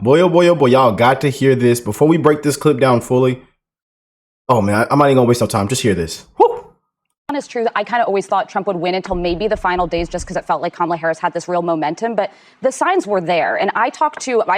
Boy, oh boy, oh boy, y'all got to hear this. Before we break this clip down fully, oh man, I'm not even gonna waste no time. Just hear this. Woo! It's true. I kind of always thought Trump would win until maybe the final days, just because it felt like Kamala Harris had this real momentum. But the signs were there. And I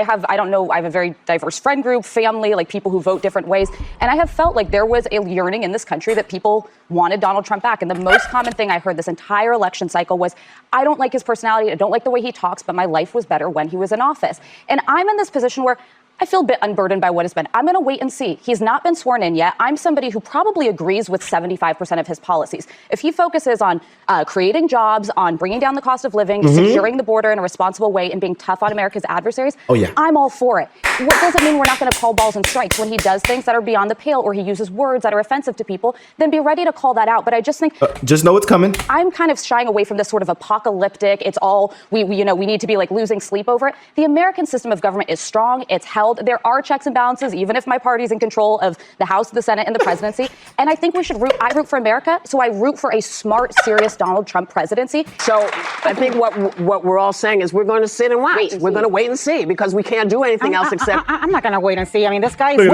have a very diverse friend group, family, like people who vote different ways. And I have felt like there was a yearning in this country that people wanted Donald Trump back. And the most common thing I heard this entire election cycle was, I don't like his personality. I don't like the way he talks, but my life was better when he was in office. And I'm in this position where I feel a bit unburdened by what has been. I'm going to wait and see. He's not been sworn in yet. I'm somebody who probably agrees with 75% of his policies. If he focuses on creating jobs, on bringing down the cost of living, securing the border in a responsible way, and being tough on America's adversaries, I'm all for it. What doesn't mean we're not going to call balls and strikes when he does things that are beyond the pale or he uses words that are offensive to people, then be ready to call that out. But I just think just know it's coming. I'm kind of shying away from this sort of apocalyptic, it's all we need to be like losing sleep over it. The American system of government is strong. It's held. There are checks and balances, even if my party's in control of the House, the Senate, and the presidency. And I think we should I root for America, so I root for a smart, serious Donald Trump presidency. So I think what we're all saying is we're going to sit and watch. We're going to wait and see because we can't do anything else except. I'm not going to wait and see. I mean, this guy is.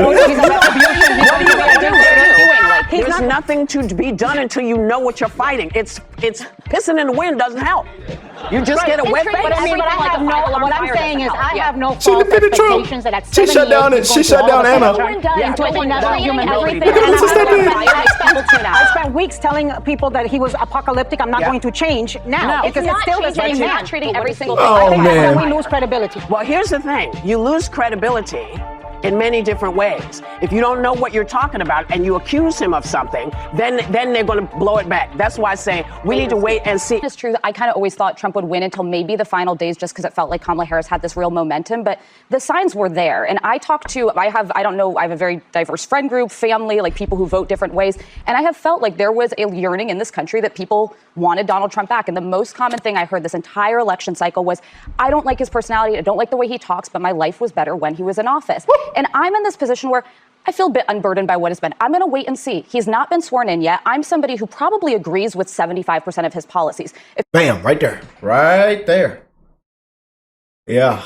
There's nothing to be done until you know what you're fighting. It's pissing in the wind doesn't help. You just get a wet face. But I mean, what I'm saying is I have no false expectations that at 7 She shut down Anna. I spent weeks telling people that he was apocalyptic. I'm not going to change now because it's still the same man. Not treating every single thing. Oh man, we lose credibility. Well, here's the thing: you lose credibility in many different ways. If you don't know what you're talking about and you accuse him of something, then they're going to blow it back. That's why I say we need to wait and see. It's true. I kind of always thought Trump would win until maybe the final days, just because it felt like Kamala Harris had this real momentum. But the signs were there. And I have a very diverse friend group, family, like people who vote different ways. And I have felt like there was a yearning in this country that people wanted Donald Trump back. And the most common thing I heard this entire election cycle was, I don't like his personality. I don't like the way he talks, but my life was better when he was in office. And I'm in this position where I feel a bit unburdened by what has been. I'm going to wait and see. He's not been sworn in yet. I'm somebody who probably agrees with 75% of his policies. Bam, right there. Right there. Yeah.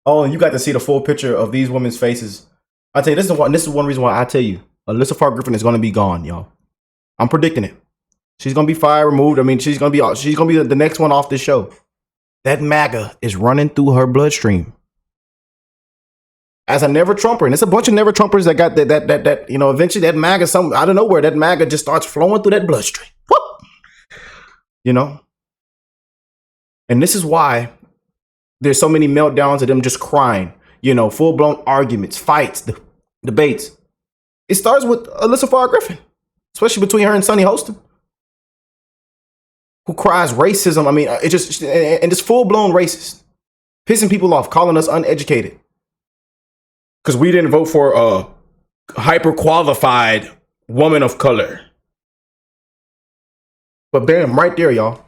Oh, and you got to see the full picture of these women's faces. I tell you, this is one reason why I tell you, Alyssa Griffin is going to be gone, y'all. I'm predicting it. She's going to be fired, removed. I mean, she's going to be the next one off this show. That MAGA is running through her bloodstream. As a never Trumper, and it's a bunch of never Trumpers that got that eventually that MAGA, out of nowhere, that MAGA just starts flowing through that bloodstream. Whoop! And this is why there's so many meltdowns of them just crying, full-blown arguments, fights, debates. It starts with Alyssa Griffin, especially between her and Sonny Hostin, who cries racism. I mean, it's full-blown racist, pissing people off, calling us uneducated. Because we didn't vote for a hyper-qualified woman of color. But bam, right there, y'all.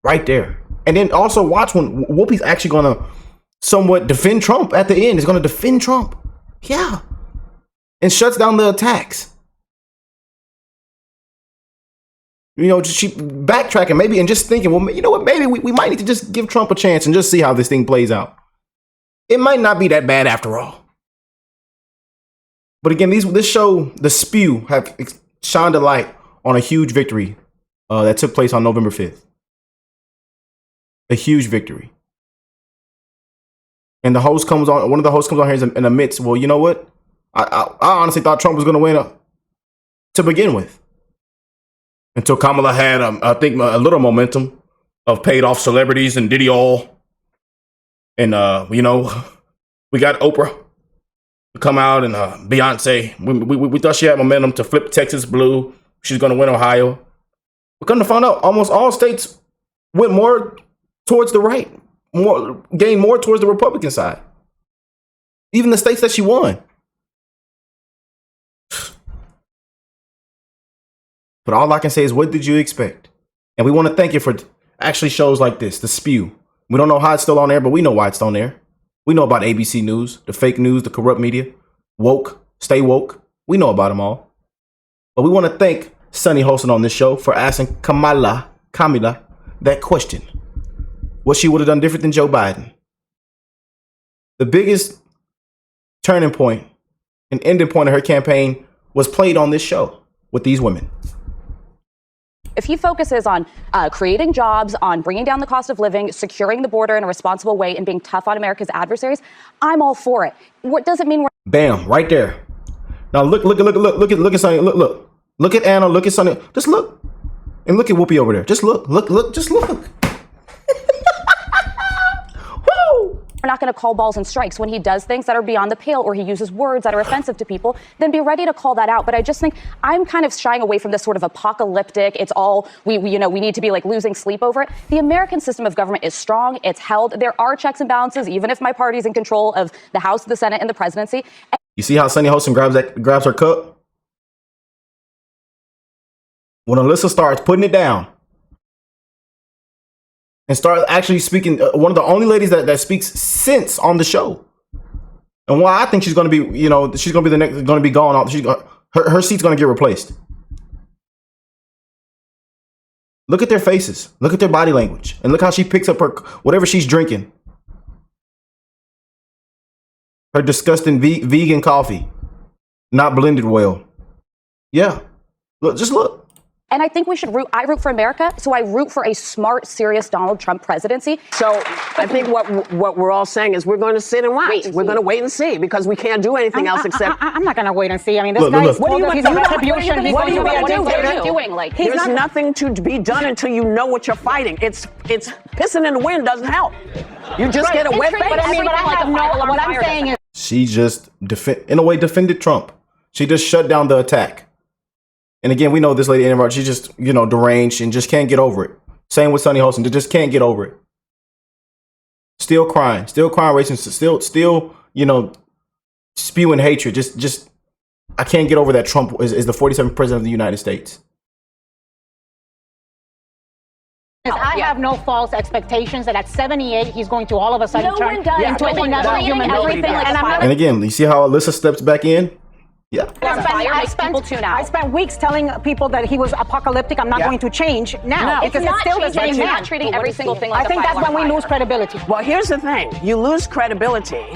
Right there. And then also watch when Whoopi's actually going to somewhat defend Trump at the end. He's going to defend Trump. Yeah. And shuts down the attacks. She backtracking maybe and just thinking, well, you know what? Maybe we might need to just give Trump a chance and just see how this thing plays out. It might not be that bad after all. But again, this show, The Spew, have shined a light on a huge victory that took place on November 5th. A huge victory. And one of the hosts comes on here and admits, well, you know what? I honestly thought Trump was going to win to begin with. Until Kamala had, I think, a little momentum of paid off celebrities and Diddy all. And, we got Oprah to come out and Beyonce. We thought she had momentum to flip Texas blue. She's going to win Ohio. But come to find out, almost all states went more towards the right, gained more towards the Republican side. Even the states that she won. But all I can say is, what did you expect? And we want to thank you for actually shows like this, The Spew. We don't know how it's still on there, but we know why it's on there. We know about ABC News, the fake news, the corrupt media, woke, stay woke. We know about them all. But we want to thank Sonny hosting on this show for asking Kamala that question. What she would have done different than Joe Biden. The biggest turning point and ending point of her campaign was played on this show with these women. If he focuses on creating jobs, on bringing down the cost of living, securing the border in a responsible way, and being tough on America's adversaries, I'm all for it. What does it mean? Bam, right there. Now look at Sonny. Look at Anna. Look at Sonny. Just look, and look at Whoopi over there. Just look. Just look. We're not going to call balls and strikes when he does things that are beyond the pale or he uses words that are offensive to people, then be ready to call that out. But I just think I'm kind of shying away from this sort of apocalyptic, it's all, we need to be like losing sleep over it. The American system of government is strong. It's held. There are checks and balances, even if my party's in control of the House, the Senate, and the presidency. You see how Sunny Hostin grabs her cup? When Alyssa starts putting it down, and start actually speaking, one of the only ladies that speaks sense on the show. And why I think she's going to be, she's going to be the next, going to be gone off. Her seat's going to get replaced. Look at their faces. Look at their body language. And look how she picks up her, whatever she's drinking. Her disgusting vegan coffee. Not blended well. Yeah. Look, just look. And I think we should I root for America, so I root for a smart, serious Donald Trump presidency. So I think what we're all saying is we're going to sit and watch. We're going to wait and see because we can't do anything else except. I'm not going to wait and see. I mean, this guy's told us he's a retribution. He's going to be a dictator. There's nothing to be done until you know what you're fighting. It's pissing in the wind doesn't help. You just get a wet face. But I have what I'm saying is. She just, in a way, defended Trump. She just shut down the attack. And again, we know this lady, she's just, deranged and just can't get over it. Same with Sunny Hostin, they just can't get over it. Still crying racist, still, spewing hatred. Just, I can't get over that Trump is the 47th president of the United States. I have no false expectations that at 78 he's going to all of a sudden turn into a natural human being. And again, you see how Alyssa steps back in? Yeah. I spent weeks telling people that he was apocalyptic. I'm not going to change now because it's still the same man. Treating every single thing like I think that's when we lose credibility. Well, here's the thing. You lose credibility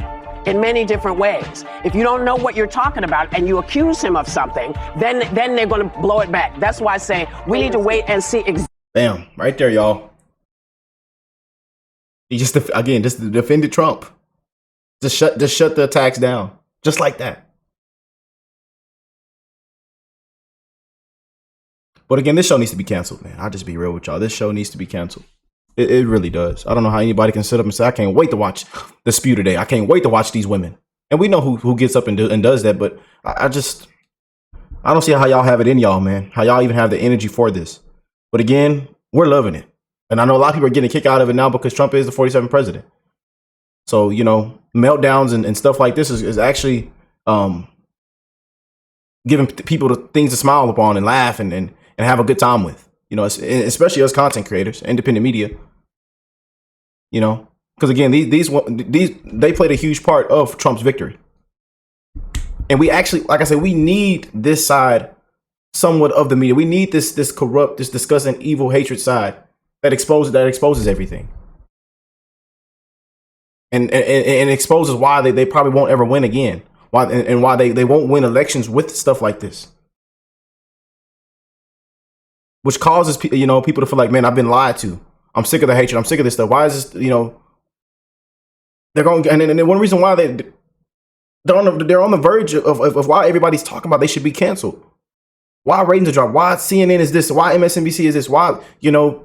in many different ways. If you don't know what you're talking about and you accuse him of something, then they're going to blow it back. That's why I say we need to wait and see. Bam, right there, y'all. He just defended Trump. Just shut the attacks down, just like that. But again, this show needs to be canceled, man. I'll just be real with y'all. This show needs to be canceled. It really does. I don't know how anybody can sit up and say, I can't wait to watch the spew today. I can't wait to watch these women. And we know who gets up and does that, but I don't see how y'all have it in y'all, man. How y'all even have the energy for this. But again, we're loving it. And I know a lot of people are getting a kick out of it now because Trump is the 47th president. So, meltdowns and stuff like this is actually giving people the things to smile upon and laugh and have a good time with, especially us content creators, independent media, because again, they played a huge part of Trump's victory. And we actually, like I said, we need this side somewhat of the media. We need this corrupt, this disgusting, evil, hatred side that exposes everything. And exposes why they probably won't ever win again. Why they won't win elections with stuff like this. Which causes people to feel like, man, I've been lied to. I'm sick of the hatred. I'm sick of this stuff. Why is this, they're going, and one reason why they're on the verge of why everybody's talking about they should be canceled. Why ratings are dropped? Why CNN is this? Why MSNBC is this? Why,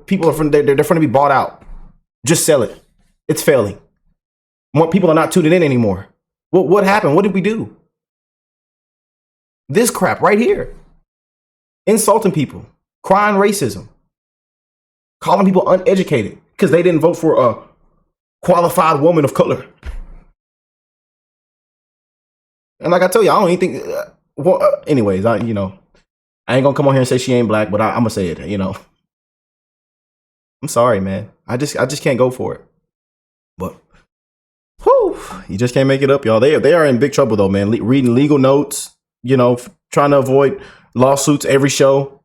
people are they're going to be bought out. Just sell it. It's failing. More people are not tuning in anymore. What happened? What did we do? This crap right here. Insulting people. Crying racism. Calling people uneducated because they didn't vote for a qualified woman of color. And like I tell you, I don't even think. Anyways, I ain't gonna come on here and say she ain't black, but I'm gonna say it. I'm sorry, man. I just can't go for it. But you just can't make it up, y'all. They are in big trouble though, man. Reading legal notes, trying to avoid lawsuits every show.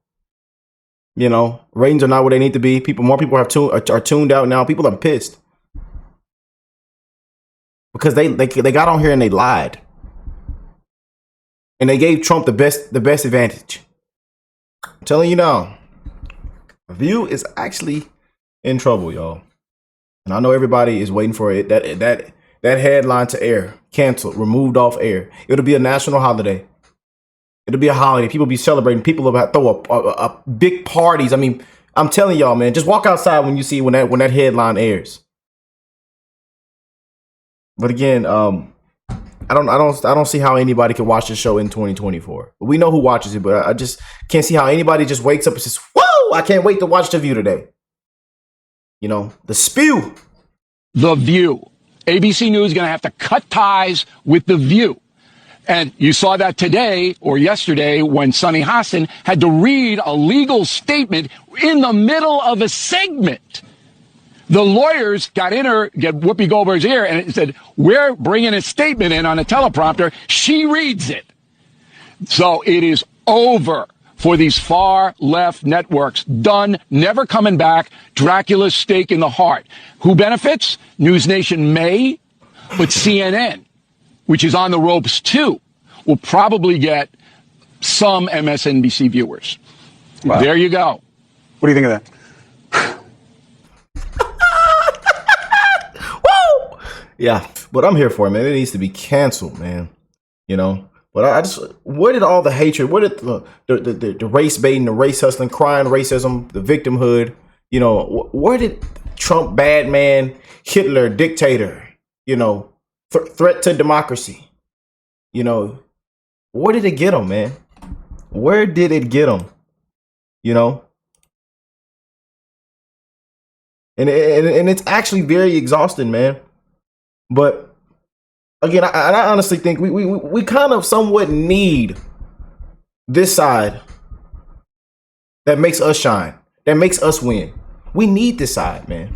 Ratings are not what they need to be. More people are tuned out now. People are pissed. because they got on here and they lied. And they gave Trump the best advantage. I'm telling you now, View is actually in trouble, y'all. And I know everybody is waiting for it. That headline to air, canceled, removed off air. It'll be a national holiday. It'll be a holiday. People be celebrating. People will throw a big parties. I mean, I'm telling y'all, man, just walk outside when you see when that headline airs. But again, I don't see how anybody can watch this show in 2024. We know who watches it, but I just can't see how anybody just wakes up and says, "Whoa, I can't wait to watch The View today." You know, the spew. The View. ABC News is going to have to cut ties with The View. And you saw that today or yesterday when Sunny Hassan had to read a legal statement in the middle of a segment. The lawyers get Whoopi Goldberg's ear and it said, "We're bringing a statement in on a teleprompter." She reads it. So it is over for these far left networks. Done, never coming back. Dracula's stake in the heart. Who benefits? News Nation may, but CNN, which is on the ropes too, will probably get some MSNBC viewers. Wow. There you go. What do you think of that? Woo! Yeah, but I'm here for it, man. It needs to be canceled, man. You know, but I just, where did all the hatred, where did the race baiting, the race hustling, crying racism, the victimhood, you know, where did Trump, bad man, Hitler, dictator, you know, threat to democracy, you know, where did it get them, man? Where did it get them? You know? And it's actually very exhausting, man. But again, I honestly think we kind of somewhat need this side that makes us shine, that makes us win. We need this side, man.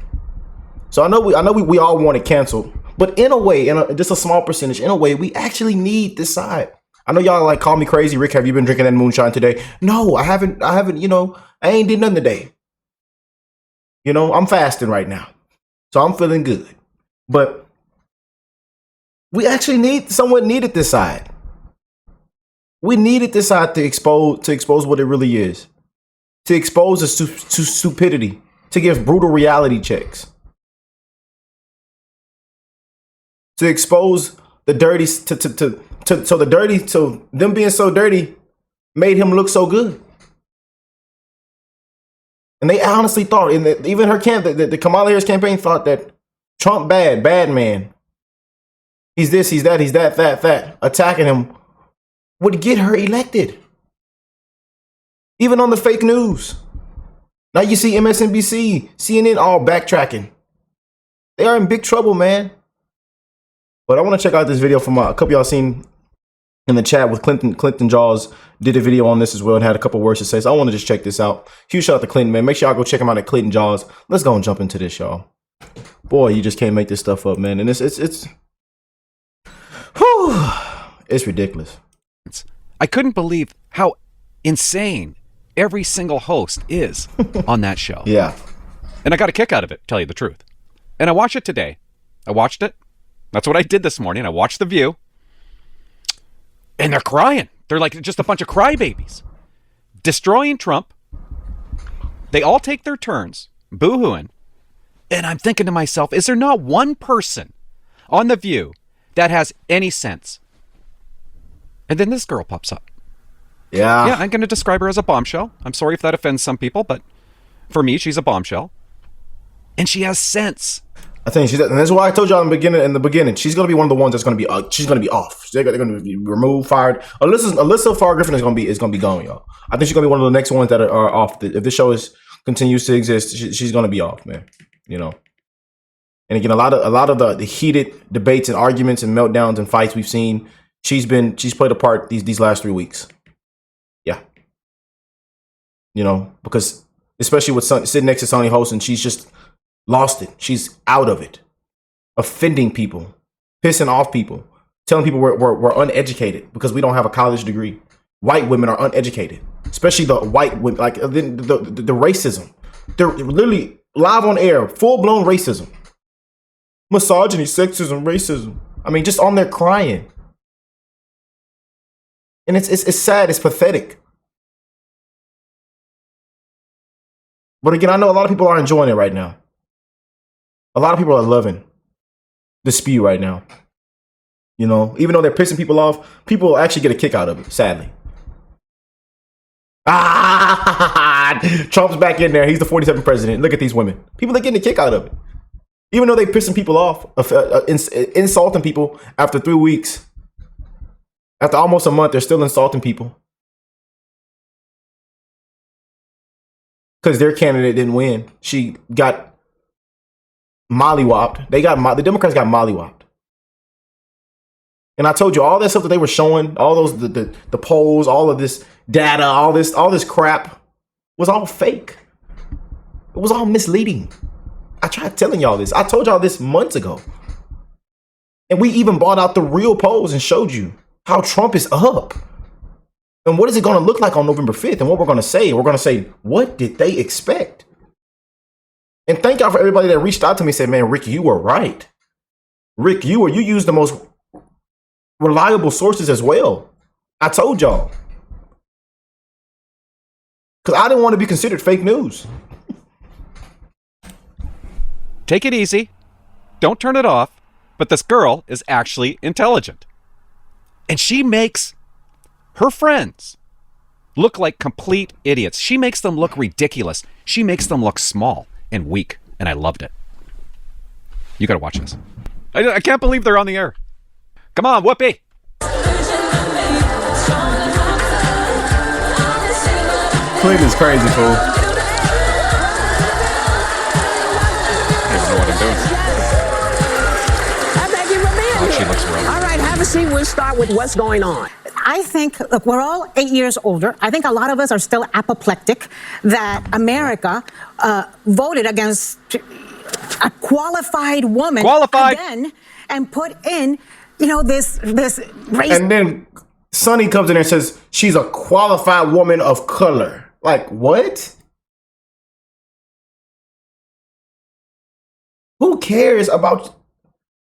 So I know we all want it canceled, but in a way, just a small percentage, in a way, we actually need this side. I know y'all like call me crazy. Rick, have you been drinking that moonshine today? No, I haven't, you know, I ain't did nothing today. You know, I'm fasting right now. So I'm feeling good. But we actually somewhat needed this side. We needed this side to expose what it really is. To expose the stupidity. To give brutal reality checks. To expose the dirty, so them being so dirty made him look so good. And they honestly thought, even her the Kamala Harris campaign thought that Trump bad man. He's this, he's that, that. Attacking him would get her elected. Even on the fake news. Now you see MSNBC, CNN all backtracking. They are in big trouble, man. But I want to check out this video from a couple y'all seen in the chat with Clinton. Clinton Jaws did a video on this as well and had a couple words to say. So I want to just check this out. Huge shout out to Clinton, man. Make sure y'all go check him out at Clinton Jaws. Let's go and jump into this, y'all. Boy, you just can't make this stuff up, man. And it's ridiculous. I couldn't believe how insane every single host is on that show. Yeah. And I got a kick out of it, tell you the truth. And I watched it today. I watched it. That's what I did this morning. I watched The View. And they're crying. They're like just a bunch of crybabies. Destroying Trump. They all take their turns, boo-hooing. And I'm thinking to myself, is there not one person on The View that has any sense? And then this girl pops up. Yeah. Yeah, I'm going to describe her as a bombshell. I'm sorry if that offends some people, but for me, she's a bombshell. And she has sense. I think and that's why I told y'all in the beginning, she's going to be one of the ones that's going to be, she's going to be off. They're going to be removed, fired. Alyssa Farr Griffin is going to be gone, y'all. I think she's going to be one of the next ones that are off. If this show continues to exist, she's going to be off, man. You know. And again, a lot of the heated debates and arguments and meltdowns and fights we've seen, she's played a part these last 3 weeks. Yeah. You know, because especially with sitting next to Sonny Holston, she's just lost it. She's out of it. Offending people, pissing off people, telling people we're uneducated because we don't have a college degree. White women are uneducated, especially the white women, like the racism. They're literally live on air, full blown racism, misogyny, sexism, racism. I mean, just on there crying. And it's sad. It's pathetic. But again, I know a lot of people are enjoying it right now. A lot of people are loving the spew right now. You know, even though they're pissing people off, people actually get a kick out of it, sadly. Trump's back in there. He's the 47th president. Look at these women. People are getting a kick out of it. Even though they're pissing people off, insulting people after 3 weeks. After almost a month, they're still insulting people. Because their candidate didn't win. She got mollywopped. The Democrats got mollywopped. And I told you all that stuff that they were showing, all those the polls, all of this data, all this crap was all fake. It was all misleading. I tried telling y'all this. I told y'all this months ago. And we even brought out the real polls and showed you how Trump is up. And what is it going to look like on November 5th? And what we're going to say, what did they expect? And thank y'all for everybody that reached out to me and said, man, Rick, you were right. Rick, you used the most reliable sources as well. I told y'all. Because I didn't want to be considered fake news. Take it easy. Don't turn it off. But this girl is actually intelligent. And she makes her friends look like complete idiots. She makes them look ridiculous. She makes them look small and weak. And I loved it. You got to watch this. I can't believe they're on the air. Come on, Whoopi. Cleveland's crazy, fool. I don't even know what I'm doing. Thank you for being here. She looks rough. All right, have a seat. We'll start with what's going on. I think, look, we're all 8 years older. I think a lot of us are still apoplectic that America voted against a qualified woman again and put in, this race. And then Sonny comes in there and says she's a qualified woman of color. Like, what? Who cares about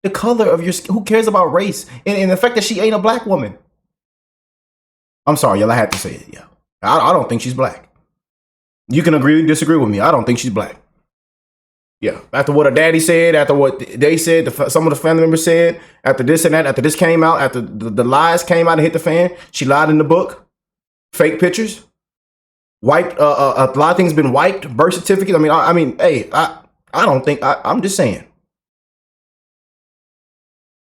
the color of your skin? Who cares about race? And the fact that she ain't a black woman. I'm sorry, y'all. I had to say it. Yeah, I don't think she's black. You can agree or disagree with me. I don't think she's black. Yeah, after what her daddy said, after what they said, some of the family members said, after this and that, after this came out, after the lies came out and hit the fan, she lied in the book. Fake pictures, wiped. A lot of things been wiped. Birth certificates. I mean, hey, I don't think. I'm just saying.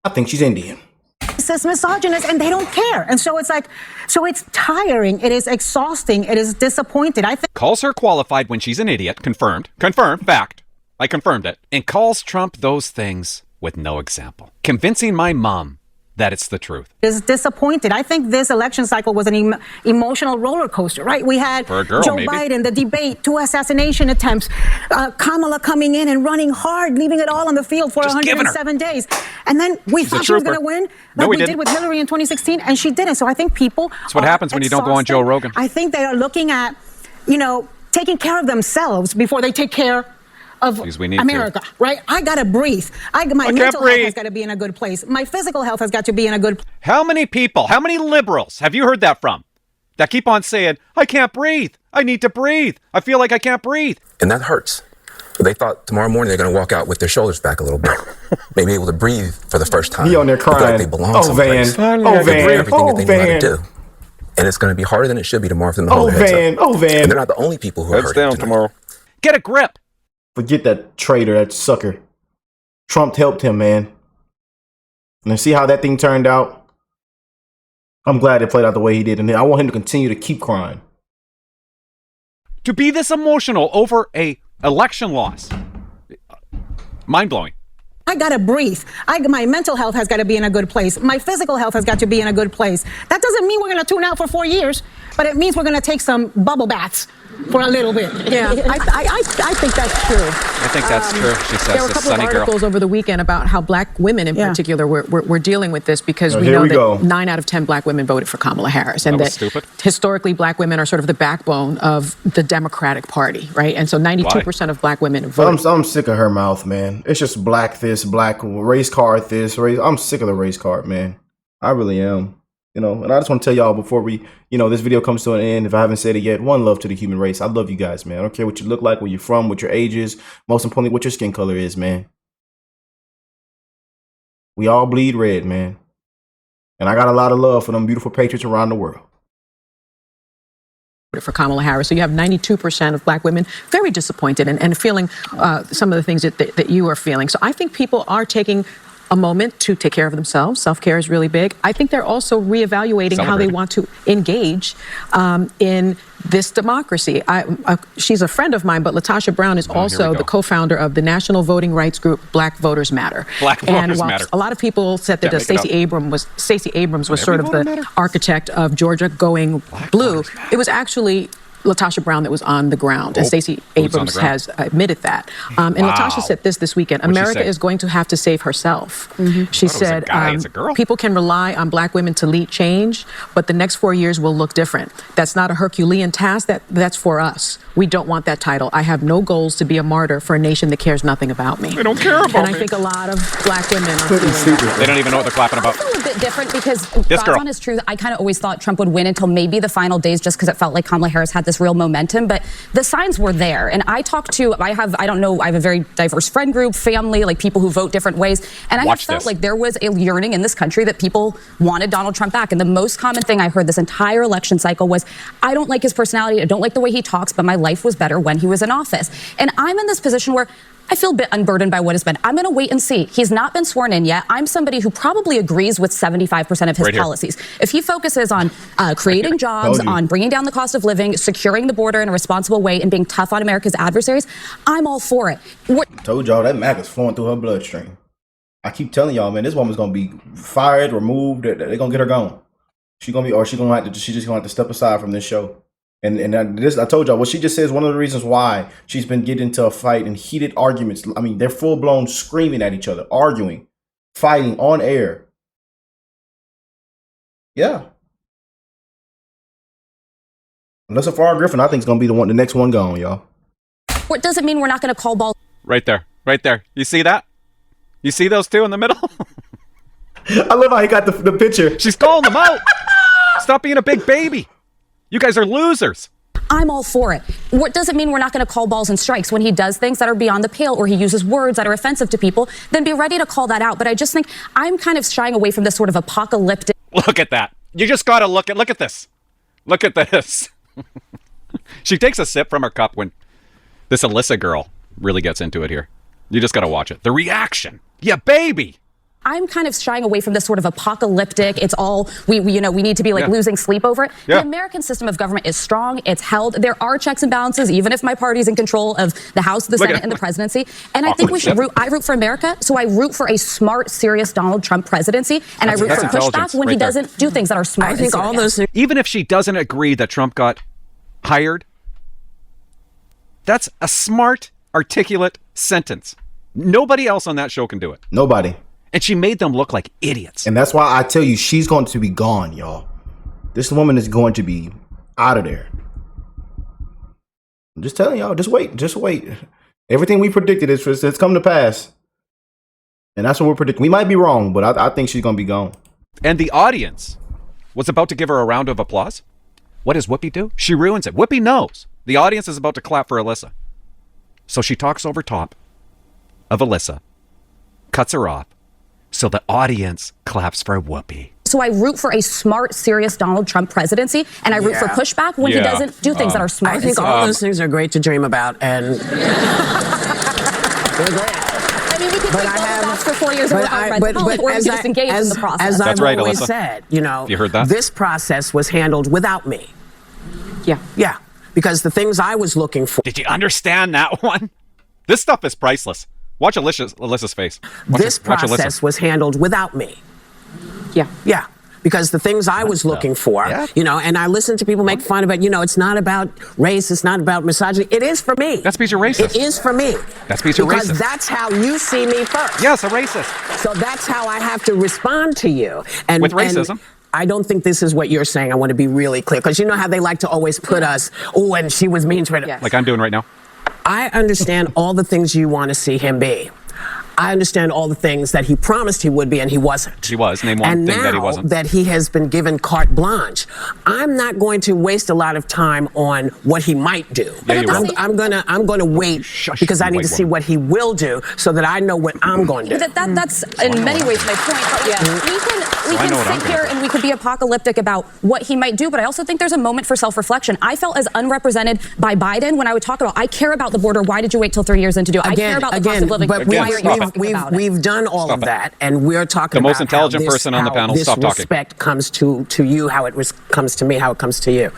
I think she's Indian. It's misogynist, and they don't care, and so it's tiring. It is exhausting. It is disappointed. I think calls her qualified when she's an idiot. Confirmed. Fact. I confirmed it. And calls Trump those things with no example. Convincing my mom that it's the truth. Is disappointed. I think this election cycle was an emotional roller coaster, right? We had Joe Biden, the debate, 2 assassination attempts, Kamala coming in and running hard, leaving it all on the field for 107 days. And then we thought she was going to win, like we did with Hillary in 2016, and she didn't. So I think people That's what happens when you don't go on Joe Rogan. I think they are looking at, taking care of themselves before they take care of America, right? I gotta breathe. My mental health has got to be in a good place. My physical health has got to be in a good place. How many people, how many liberals have you heard that from? That keep on saying, I can't breathe. I need to breathe. I feel like I can't breathe. And that hurts. They thought tomorrow morning they're going to walk out with their shoulders back a little bit. Maybe able to breathe for the first time. He on there crying. Like they belong someplace. Van. Everything that they know how to do. And it's going to be harder than it should be tomorrow for them to hold their heads up. Van. And they're not the only people who are hurting down tomorrow. Get a grip. Forget that traitor, that sucker. Trump helped him, man. And see how that thing turned out? I'm glad it played out the way he did. And I want him to continue to keep crying. To be this emotional over a election loss. Mind-blowing. I gotta breathe. My mental health has got to be in a good place. My physical health has got to be in a good place. That doesn't mean we're going to tune out for 4 years, but it means we're going to take some bubble baths for a little bit. Yeah, I think that's true. I think that's true, she says. There were a couple of articles over the weekend about how black women in particular were dealing with this because we know that 9 out of 10 black women voted for Kamala Harris. And that historically black women are sort of the backbone of the Democratic Party, right? And so 92% of black women voted. I'm sick of her mouth, man. It's just black this, black race card this, race. I'm sick of the race card, man. I really am. You know, and I just want to tell y'all before we, this video comes to an end, if I haven't said it yet, one love to the human race. I love you guys, man. I don't care what you look like, where you're from, what your age is, most importantly, what your skin color is, man. We all bleed red, man. And I got a lot of love for them beautiful patriots around the world. For Kamala Harris. So you have 92% of black women very disappointed and feeling some of the things that you are feeling. So I think people are taking a moment to take care of themselves. Self-care is really big. I think they're also reevaluating how they want to engage in this democracy. She's a friend of mine, but Latasha Brown is also the co-founder of the national voting rights group Black Voters Matter. Black Voters Matter. A lot of people said that Stacey Abrams was sort of the architect of Georgia going blue. It was actually Latasha Brown that was on the ground, and Stacey Abrams has admitted that. And Latasha said this weekend, America is going to have to save herself. She said, people can rely on black women to lead change, but the next 4 years will look different. That's not a Herculean task, that's for us. We don't want that title. I have no goals to be a martyr for a nation that cares nothing about me. They don't care about me. And I think a lot of black women are feeling that. They don't even know what they're clapping about. It's a bit different because God's honest truth, I kind of always thought Trump would win until maybe the final days just because it felt like Kamala Harris had this real momentum, but the signs were there. And I talked to, I have a very diverse friend group, family, like people who vote different ways. And I felt like there was a yearning in this country that people wanted Donald Trump back. And the most common thing I heard this entire election cycle was, I don't like his personality, I don't like the way he talks, but my life was better when he was in office. And I'm in this position where I feel a bit unburdened by what has been. I'm going to wait and see. He's not been sworn in yet. I'm somebody who probably agrees with 75% of his policies. If he focuses on creating jobs, on bringing down the cost of living, securing the border in a responsible way, and being tough on America's adversaries, I'm all for it. Told y'all that MAGA's flowing through her bloodstream. I keep telling y'all, man, this woman's going to be fired, removed. They're going to get her gone. She's just going to have to step aside from this show. And I told y'all, what she just said is one of the reasons why she's been getting into a fight and heated arguments. I mean, they're full-blown screaming at each other, arguing, fighting on air. Yeah. Alyssa Farrar Griffin, I think, is going to be the next one gone, y'all. What doesn't mean we're not going to call balls. Right there. You see that? You see those two in the middle? I love how he got the picture. She's calling them out. Stop being a big baby. You guys are losers. I'm all for it. What doesn't mean we're not going to call balls and strikes when he does things that are beyond the pale or he uses words that are offensive to people, then be ready to call that out. But I just think I'm kind of shying away from this sort of apocalyptic. Look at that. You just got to look at this. Look at this. She takes a sip from her cup when this Alyssa girl really gets into it here. You just got to watch it. The reaction. Yeah, baby. I'm kind of shying away from this sort of apocalyptic, it's all, we need to be like losing sleep over it. The American system of government is strong, it's held, there are checks and balances, even if my party's in control of the House, the Senate, and the presidency. And I think I root for America, so I root for a smart, serious Donald Trump presidency, and I root for pushback when he doesn't do things that are smart. I think all those. Even if she doesn't agree that Trump got hired, that's a smart, articulate sentence. Nobody else on that show can do it. Nobody. And she made them look like idiots. And that's why I tell you, she's going to be gone, y'all. This woman is going to be out of there. I'm just telling y'all, just wait. Everything we predicted it's come to pass. And that's what we're predicting. We might be wrong, but I think she's going to be gone. And the audience was about to give her a round of applause. What does Whoopi do? She ruins it. Whoopi knows. The audience is about to clap for Alyssa. So she talks over top of Alyssa, cuts her off, so the audience claps for Whoopi. So I root for a smart, serious Donald Trump presidency, and I root for pushback when he doesn't do things that are smart. I think all those things are great to dream about, and they're great. I mean, we could take dots for 4 years and work on Red or just engage in the process. As That's I've right, always Alyssa. said, You heard that? this process was handled without me. Yeah, because the things I was looking for. Did you understand that one? This stuff is priceless. Watch Alyssa's face. Watch This process was handled without me. Yeah. because the things I was looking for, you know, and I listened to people make fun of it. You know, it's not about race. It's not about misogyny. It is for me. That's because you're racist. It is for me. That's because you're racist. Because that's how you see me first. Yes, a racist. So that's how I have to respond to you. And with racism. And I don't think this is what you're saying. I want to be really clear, because you know how they like to always put us, oh, and she was mean to her. Like I'm doing right now. I understand all the things you want to see him be. I understand all the things that he promised he would be and he wasn't. He was. Name one thing that he wasn't. And now that he has been given carte blanche, I'm not going to waste a lot of time on what he might do. Yeah, I'm gonna wait because I need to see what he will do so that I know what I'm going to do. That's in many ways my point. But we can sit here and we could be apocalyptic about what he might do, but I also think there's a moment for self-reflection. I felt as unrepresented by Biden when I would talk about, I care about the border. Why did you wait till 3 years in to do it? I care about the cost of living. But we've done all of that, and we're talking the most about intelligent person on the panel. Stop talking. Respect comes to you, how it comes to me, how it comes to you.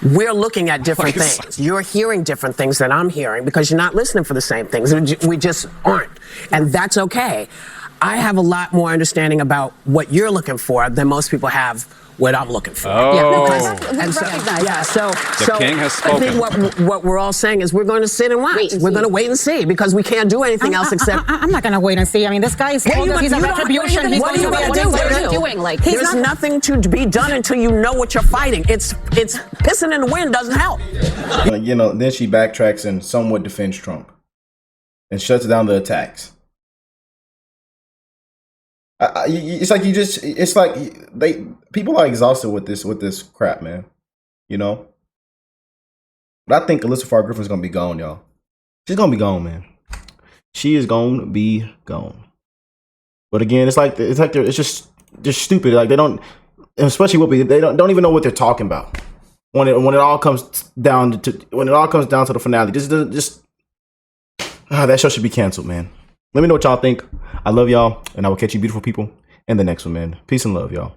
We're looking at different things. You're hearing different things than I'm hearing because you're not listening for the same things. We just aren't, and that's okay. I have a lot more understanding about what you're looking for than most people have what I'm looking for. Oh. So king has spoken. I think what we're all saying is we're going to sit and watch. We're going to wait and see because we can't do anything else except. I'm not going to wait and see. I mean, this guy is told us he's a retribution. He's going to do. What are you doing? Like, there's nothing to be done until you know what you're fighting. It's pissing in the wind doesn't help. You know, then she backtracks and somewhat defends Trump and shuts down the attacks. It's like people are exhausted with this crap, man. You know, but I think Alyssa Griffin's gonna be gone, y'all. She's gonna be gone, man. She is gonna be gone. But again, it's just stupid. Like they don't, especially Whoopi, they don't even know what they're talking about when it all comes down to the finale. That show should be canceled, man. Let me know what y'all think. I love y'all, and I will catch you beautiful people in the next one, man. Peace and love, y'all.